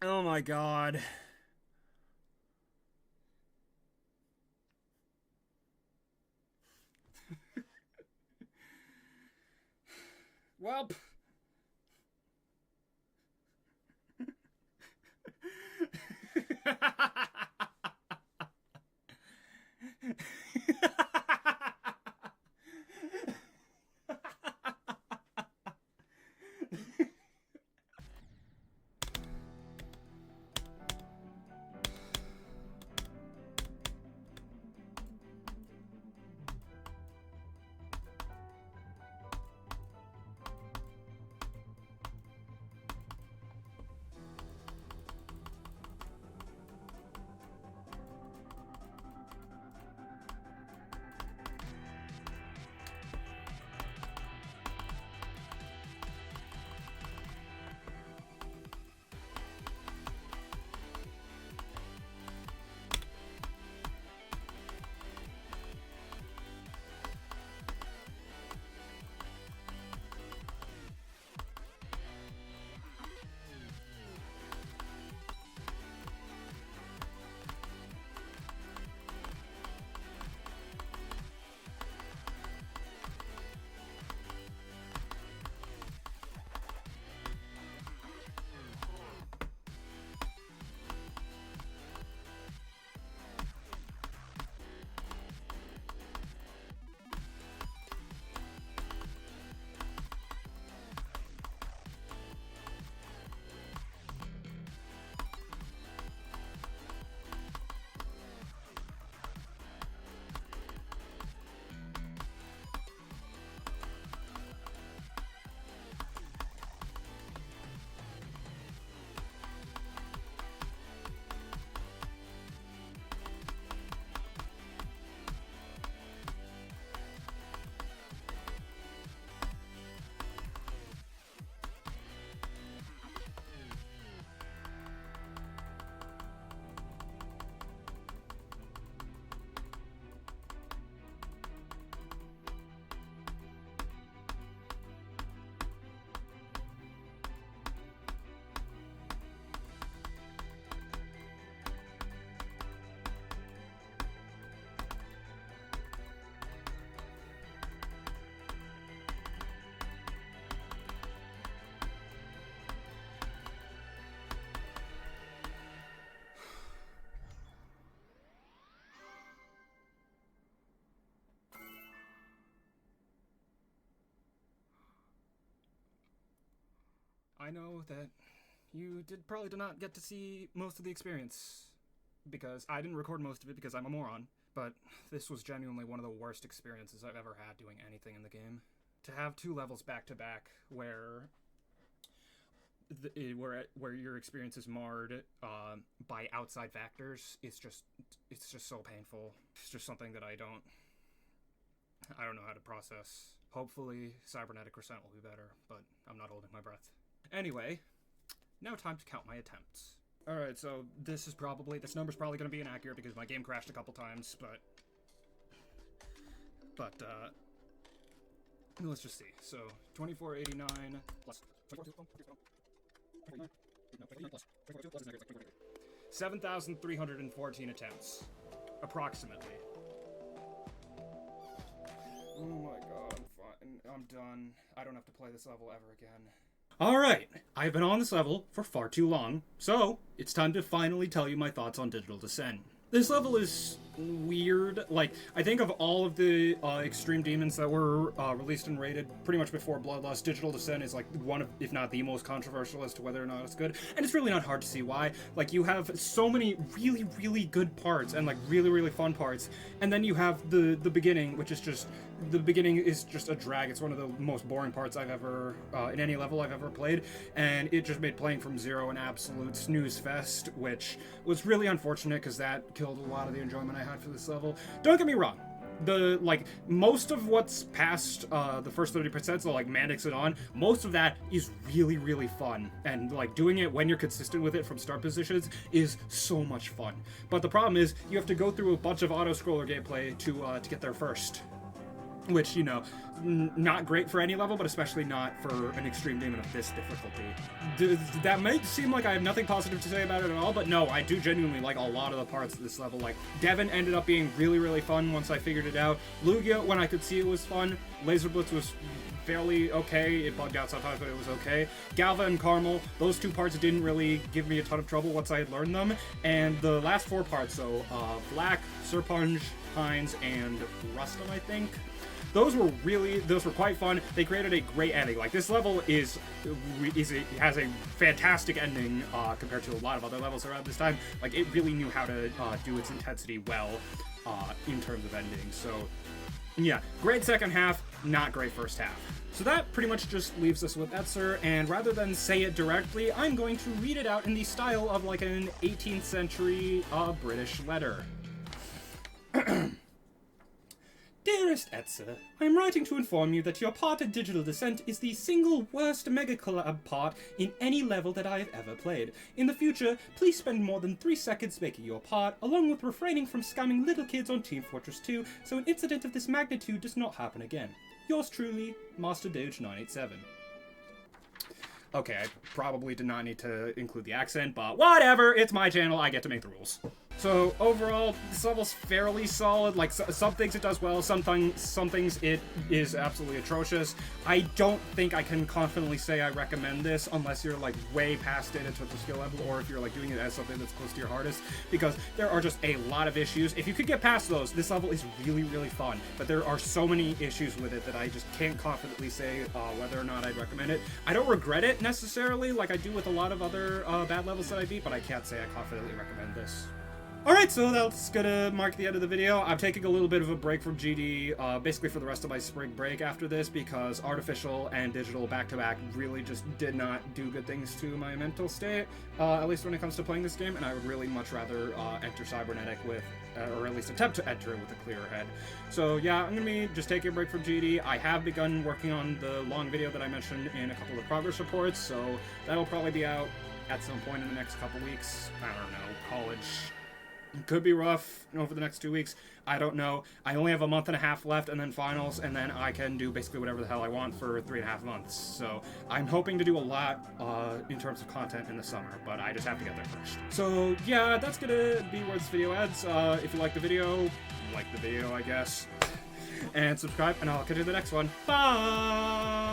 Oh my god. Welp. I know that you probably did not get to see most of the experience, because I didn't record most of it because I'm a moron, but this was genuinely one of the worst experiences I've ever had doing anything in the game. To have two levels back to back where where your experience is marred by outside factors, it's just so painful. It's just something that I don't know how to process. Hopefully cybernetic percent will be better, but I'm not holding my breath. Anyway, now time to count my attempts. Alright, so this number's probably going to be inaccurate because my game crashed a couple times, but let's just see. So 2489 plus 7,314 attempts, approximately. Oh my god, I'm fine. I'm done. I don't have to play this level ever again. Alright, I've been on this level for far too long, so it's time to finally tell you my thoughts on Digital Descent. This level is weird. Like, I think of all of the extreme demons that were released and rated pretty much before Bloodlust, Digital Descent is like one of, if not the most controversial as to whether or not it's good. And it's really not hard to see why. Like, you have so many really, really good parts and like really, really fun parts. And then you have the beginning, which is just, the beginning is just a drag. It's one of the most boring parts I've ever, in any level I've ever played. And it just made playing from zero an absolute snooze fest, which was really unfortunate because that killed a lot of the enjoyment I had for this level. Don't get me wrong. Most of what's past the first 30%, so like Mandix and on, most of that is really, really fun. And like doing it when you're consistent with it from start positions is so much fun. But the problem is you have to go through a bunch of auto-scroller gameplay to get there first. which, you know, not great for any level, but especially not for an extreme demon of this difficulty. That might seem like I have nothing positive to say about it at all, but no, I do genuinely like a lot of the parts of this level. Like, Devon ended up being really, really fun once I figured it out. Loogiah, when I could see it, was fun. Laser Blitz was fairly okay. It bugged out sometimes, but it was okay. Galva and KrmaL, those two parts didn't really give me a ton of trouble once I had learned them. And the last four parts, so Black, Serpunge, Hines, and Rustum, I think. Those were quite fun. They created a great ending. Like, this level has a fantastic ending compared to a lot of other levels around this time. Like, it really knew how to do its intensity well in terms of ending. So, yeah, great second half, not great first half. So that pretty much just leaves us with Etzer, and rather than say it directly, I'm going to read it out in the style of like an 18th century British letter. Dearest Etzer, I am writing to inform you that your part in Digital Descent is the single worst Mega Collab part in any level that I have ever played. In the future, please spend more than 3 seconds making your part, along with refraining from scamming little kids on Team Fortress 2, so an incident of this magnitude does not happen again. Yours truly, Master Doge 987. Okay, I probably did not need to include the accent, but whatever, it's my channel, I get to make the rules. So overall, this level's fairly solid. Like, some things it does well, some things it is absolutely atrocious. I don't think I can confidently say I recommend this unless you're like way past it in terms of skill level, or if you're like doing it as something that's close to your hardest, because there are just a lot of issues. If you could get past those, this level is really, really fun, but there are so many issues with it that I just can't confidently say whether or not I'd recommend it. I don't regret it necessarily like I do with a lot of other bad levels that I beat, but I can't say I confidently recommend this. Alright, so that's gonna mark the end of the video. I'm taking a little bit of a break from GD, basically for the rest of my spring break after this, because Artificial and Digital back-to-back really just did not do good things to my mental state, at least when it comes to playing this game, and I would really much rather enter Cybernetic with, or at least attempt to enter it with a clearer head. So yeah, I'm gonna be just taking a break from GD. I have begun working on the long video that I mentioned in a couple of progress reports, so that'll probably be out at some point in the next couple weeks. I don't know, college could be rough over the next 2 weeks. I don't know. I only have a month and a half left and then finals, and then I can do basically whatever the hell I want for 3.5 months. So I'm hoping to do a lot in terms of content in the summer, but I just have to get there first. So yeah, that's gonna be where this video ends. If you like the video, I guess, and subscribe, and I'll catch you in the next one. Bye!